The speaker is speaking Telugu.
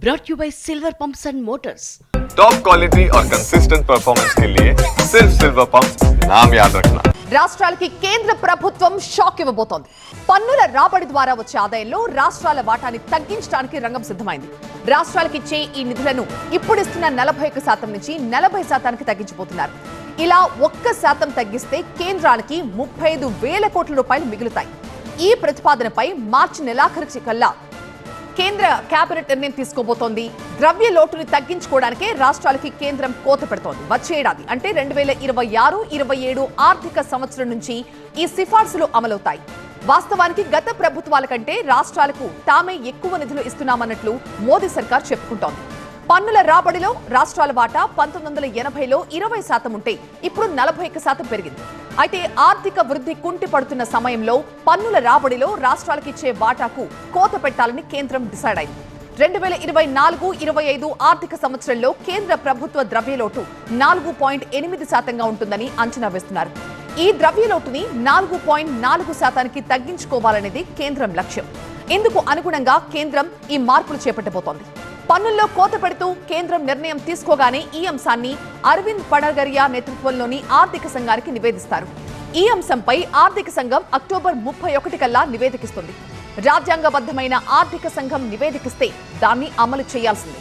brought you by Silver Pumps and Motors. Top quality और कंसिस्टेंट परफॉर्मेंस के लिए सिर्फ सिल्वर पंप्स नाम याद रखना. రాష్ట్రాలకి కేంద్ర ప్రభుత్వం షాక్ ఇవ్వబోతోంది. పన్నుల రాబడి ద్వారా వచ్చే ఆదాయంలో రాష్ట్రాల వాటాని తగ్గించడానికి రంగం సిద్ధమైంది. రాష్ట్రాలకి ఇచ్చే ఈ నిధులను ఇప్పుడిస్తున్న 41% నుంచి 40% తగ్గించబోతున్నారు. ఇలా 1% తగ్గిస్తే కేంద్రానికి 35,000 కోట్ల రూపాయలు మిగులుతాయి. ఈ ప్రతిపాదనపై మార్చి నెలాఖరు కల్లా కేంద్ర కేబినెట్ నిర్ణయం తీసుకోబోతోంది. ద్రవ్య లోటుని తగ్గించుకోవడానికే రాష్ట్రాలకి కేంద్రం కోత పెడుతోంది. వచ్చే ఏడాది అంటే 2026-27 ఆర్థిక సంవత్సరం నుంచి ఈ సిఫార్సులు అమలవుతాయి. వాస్తవానికి గత ప్రభుత్వాల కంటే రాష్ట్రాలకు తామే ఎక్కువ నిధులు ఇస్తున్నామన్నట్లు మోదీ సర్కార్ చెప్పుకుంటోంది. పన్నుల రాబడిలో రాష్ట్రాల వాటా 1980లో 20% ఉంటే ఇప్పుడు 41% పెరిగింది. అయితే ఆర్థిక వృద్ధి కుంటి పడుతున్న సమయంలో పన్నుల రాబడిలో రాష్ట్రాలకిచ్చే వాటాకు కోత పెట్టాలని కేంద్రం డిసైడ్ అయింది. 2024-25 ఆర్థిక సంవత్సరంలో కేంద్ర ప్రభుత్వ ద్రవ్యలోటు 4.8% ఉంటుందని అంచనా వేస్తున్నారు. ఈ ద్రవ్యలోటుని 4.4% తగ్గించుకోవాలనేది కేంద్రం లక్ష్యం. ఇందుకు అనుగుణంగా కేంద్రం ఈ మార్పులు చేపట్టబోతోంది. పన్నుల్లో కోత పెడుతూ కేంద్రం నిర్ణయం తీసుకోగానే ఈ అంశాన్ని అరవింద్ పడగరియా నేతృత్వంలోని ఆర్థిక సంఘానికి నివేదిస్తారు. ఈ అంశంపై ఆర్థిక సంఘం అక్టోబర్ 31 కల్లా నివేదికిస్తుంది. రాజ్యాంగబద్ధమైన ఆర్థిక సంఘం నివేదికిస్తే దాన్ని అమలు చేయాల్సిందే.